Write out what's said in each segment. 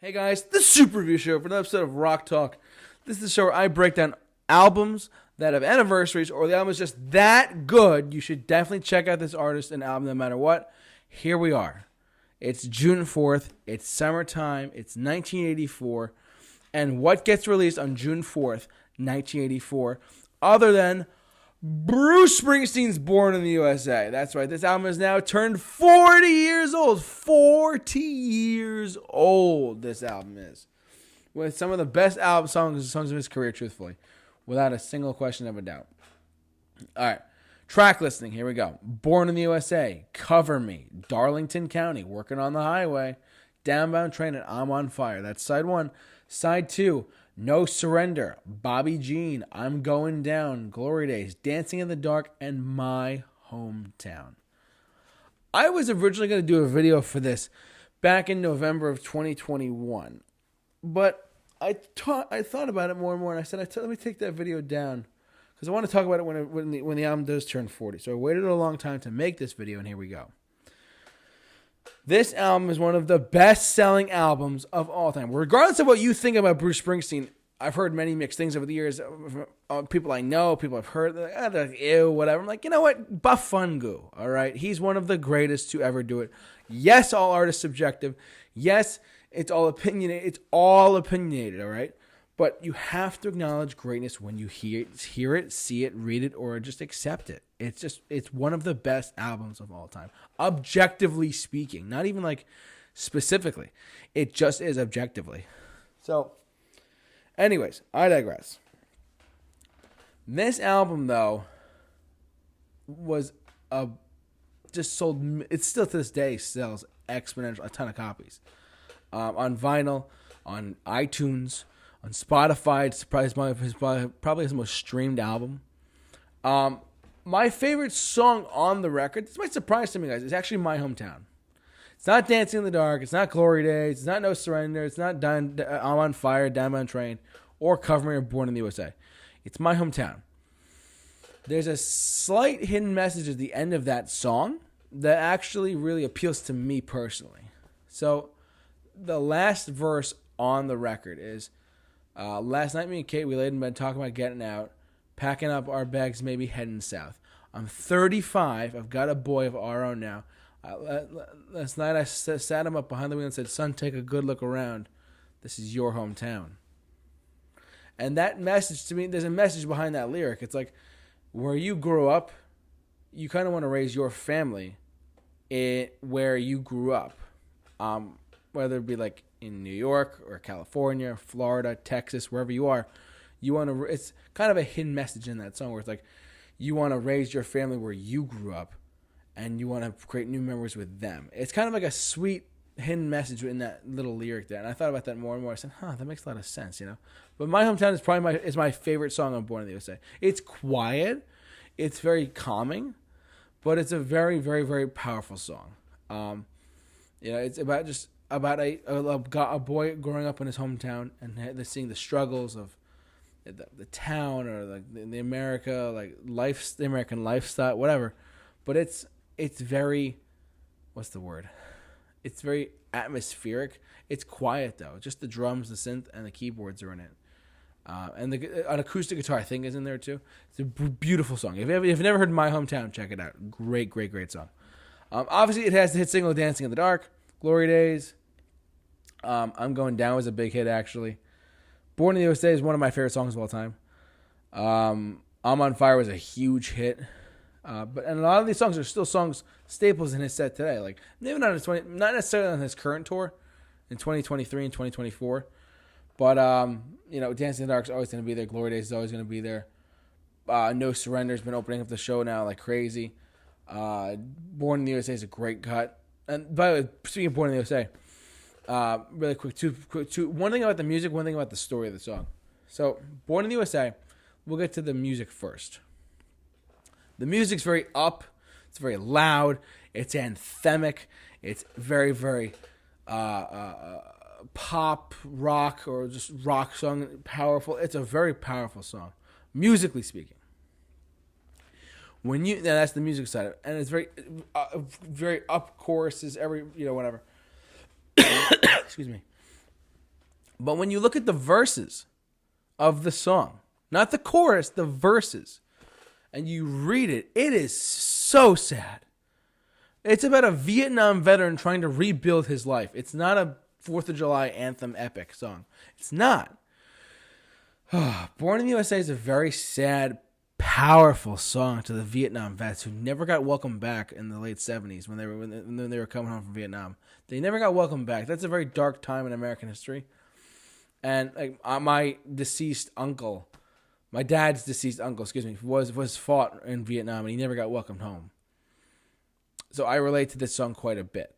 Hey guys, the Super Review Show for another episode of Rock Talk. This is the show where I break down albums that have anniversaries or the album is just that good. You should definitely check out this artist and album no matter what. Here we are. It's June 4th. It's summertime. It's 1984. And what gets released on June 4th, 1984, other than Bruce Springsteen's Born in the U.S.A. That's right. This album has now turned 40 years old. 40 years old this album is. With some of the best album songs of his career, truthfully. Without a single question of a doubt. All right. Track listing. Here we go. Born in the U.S.A. Cover Me. Darlington County. Working on the Highway. Downbound Train and I'm on Fire. That's side one. Side two. No Surrender, Bobby Jean, I'm Going Down, Glory Days, Dancing in the Dark, and My Hometown. I was originally going to do a video for this back in November of 2021, but I thought about it more and more, and I said, let me take that video down, because I want to talk about it when the album does turn 40. So I waited a long time to make this video, and here we go. This album is one of the best-selling albums of all time. Regardless of what you think about Bruce Springsteen, I've heard many mixed things over the years. People I know, people I've heard, they're like, ew, whatever. I'm like, you know what? Buffungu, all right? He's one of the greatest to ever do it. Yes, all art is subjective. Yes, it's all opinionated. It's all opinionated, all right? But you have to acknowledge greatness when you hear it, see it, read it, or just accept it. It's one of the best albums of all time. Objectively speaking, not even like specifically. It just is objectively. So, anyways, I digress. This album, though, was just sold. It still to this day sells exponential a ton of copies on vinyl, on iTunes, on Spotify. It's probably his most streamed album. My favorite song on the record, this might surprise some of you guys, is actually My Hometown. It's not Dancing in the Dark. It's not Glory Days. It's not No Surrender. It's not I'm on Fire, Downbound Train, or Cover Me or Born in the USA. It's My Hometown. There's a slight hidden message at the end of that song that actually really appeals to me personally. So the last verse on the record is, last night me and Kate, we laid in bed talking about getting out, packing up our bags, maybe heading south. I'm 35. I've got a boy of our own now. Last night I sat him up behind the wheel and said, son, take a good look around. This is your hometown. And that message, to me, there's a message behind that lyric. It's like, where you grew up, you kind of want to raise your family where you grew up. Whether it be like in New York or California, Florida, Texas, wherever you are. It's kind of a hidden message in that song where it's like, you want to raise your family where you grew up and you want to create new memories with them. It's kind of like a sweet hidden message in that little lyric there. And I thought about that more and more. I said, that makes a lot of sense, you know? But My Hometown is probably my favorite song on Born in the USA. It's quiet. It's very calming, but it's a very, very, very powerful song. It's about a boy growing up in his hometown and seeing the struggles of the town or like the America, like the American lifestyle, whatever. But it's very, what's the word? It's very atmospheric. It's quiet though. Just the drums, the synth, and the keyboards are in it. And an acoustic guitar, I think, is in there too. It's a beautiful song. If you've never heard My Hometown, check it out. Great, great, great song. Obviously, it has the hit single Dancing in the Dark, Glory Days. I'm Going Down was a big hit, actually. Born in the USA is one of my favorite songs of all time. I'm on Fire was a huge hit. And a lot of these songs are still staples in his set today. Like, maybe not necessarily on his current tour in 2023 and 2024. But, Dancing in the Dark is always going to be there. Glory Days is always going to be there. No Surrender has been opening up the show now like crazy. Born in the USA is a great cut. And by the way, speaking of Born in the USA, really quick, two. One thing about the music, one thing about the story of the song. So, Born in the USA, we'll get to the music first. The music's very up. It's very loud. It's anthemic. It's very, very pop, rock, or just rock song. Powerful. It's a very powerful song, musically speaking. That's the music side of it, and it's very up choruses, whatever. Excuse me. But when you look at the verses of the song, not the chorus, the verses, and you read it, it is so sad. It's about a Vietnam veteran trying to rebuild his life. It's not a 4th of July anthem epic song. It's not. Born in the USA is a very sad, powerful song to the Vietnam vets who never got welcomed back in the late 70s when they were coming home from Vietnam. They never got welcomed back. That's a very dark time in American history. And like my dad's deceased uncle, was fought in Vietnam and he never got welcomed home. So I relate to this song quite a bit.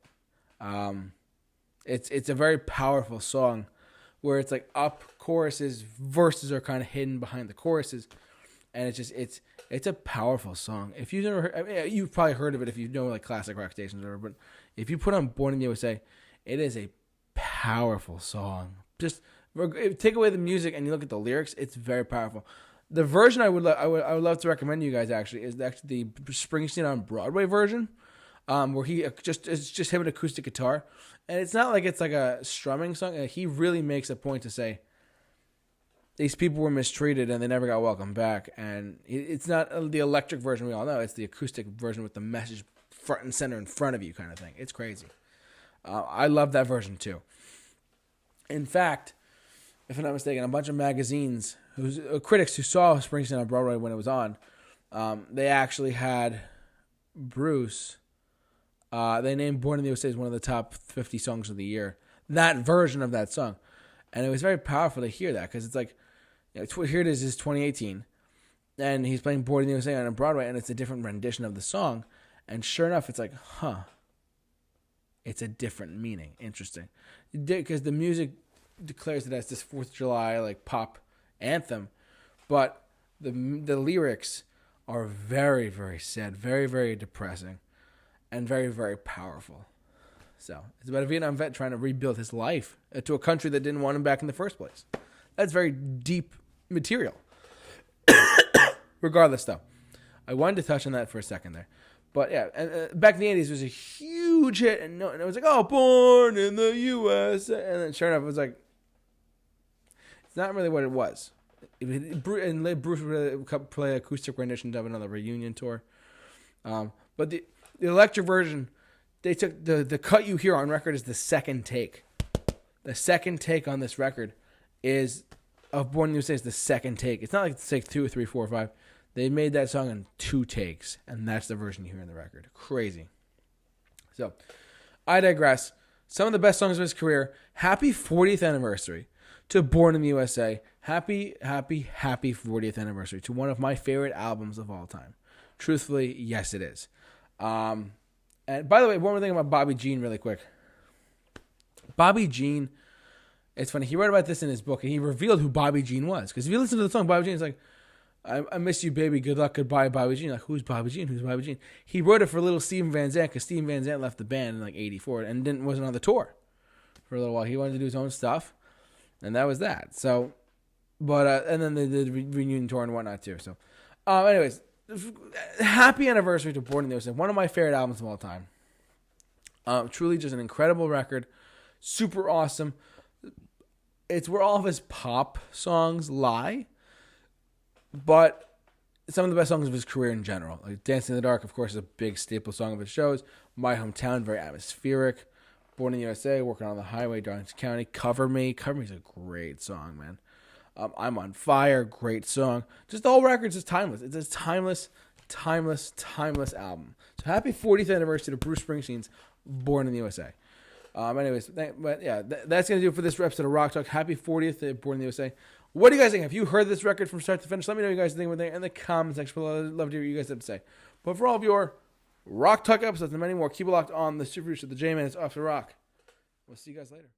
It's a very powerful song where it's like up choruses, verses are kind of hidden behind the choruses, and it's a powerful song. If you've never heard, you've probably heard of it if you know like classic rock stations or whatever, but if you put on Born in the USA, it is a powerful song. Just take away the music and you look at the lyrics, it's very powerful. The version I would love to recommend to you guys is actually the Springsteen on Broadway version, where it's just him and acoustic guitar, and it's not like it's like a strumming song. He really makes a point to say these people were mistreated and they never got welcomed back, and it's not the electric version we all know. It's the acoustic version with the message front and center in front of you kind of thing. It's crazy. I love that version too. In fact, if I'm not mistaken, a bunch of magazines, critics who saw Springsteen on Broadway when it was on, they actually had Bruce. They named Born in the USA as one of the top 50 songs of the year. That version of that song. And it was very powerful to hear that because it's like, here it is 2018. And he's playing Born in the USA on Broadway and it's a different rendition of the song. And sure enough, it's like, it's a different meaning. Interesting. Because the music declares it as this 4th of July like pop anthem. But the lyrics are very, very sad, very, very depressing, and very, very powerful. So it's about a Vietnam vet trying to rebuild his life to a country that didn't want him back in the first place. That's very deep material. Regardless, though, I wanted to touch on that for a second there. But yeah, and back in the 80s, it was a huge hit, and it was like, oh, Born in the U.S.A. And then sure enough, it was like, it's not really what it was. And Bruce would play acoustic renditions of it on the reunion tour. But the electric version, they took the cut you hear on record is the second take. The second take on this record is of Born in the USA is the second take. It's not like it's take 2, 3, 4, 5. They made that song in 2 takes, and that's the version you hear in the record. Crazy. So, I digress. Some of the best songs of his career. Happy 40th anniversary to Born in the USA. Happy, happy, happy 40th anniversary to one of my favorite albums of all time. Truthfully, yes, it is. And by the way, one more thing about Bobby Jean really quick. Bobby Jean, it's funny. He wrote about this in his book, and he revealed who Bobby Jean was. Because if you listen to the song, Bobby Jean's like, I miss you, baby. Good luck, goodbye, Bobby Jean. Like, who's Bobby Jean? Who's Bobby Jean? He wrote it for little Steven Van Zandt because Steven Van Zandt left the band in like '84 and wasn't on the tour for a little while. He wanted to do his own stuff, and that was that. So, but and then they did the reunion tour and whatnot too. So, anyways, happy anniversary to Born in the USA. One of my favorite albums of all time. Truly, just an incredible record. Super awesome. It's where all of his pop songs lie. But some of the best songs of his career in general. Like Dancing in the Dark, of course, is a big staple song of his shows. My Hometown, very atmospheric. Born in the USA, Working on the Highway, Darlington County. Cover Me. Cover Me is a great song, man. I'm on Fire, great song. Just the whole record is timeless. It's a timeless album. So happy 40th anniversary to Bruce Springsteen's Born in the USA. Anyways, but yeah, that's going to do it for this episode of Rock Talk. Happy 40th to Born in the USA. What do you guys think? Have you heard this record from start to finish? Let me know what you guys think in the comments section below. I'd love to hear what you guys have to say. But for all of your Rock Talk episodes and many more, keep it locked on the Super Review Show. The J-Man is off to rock. We'll see you guys later.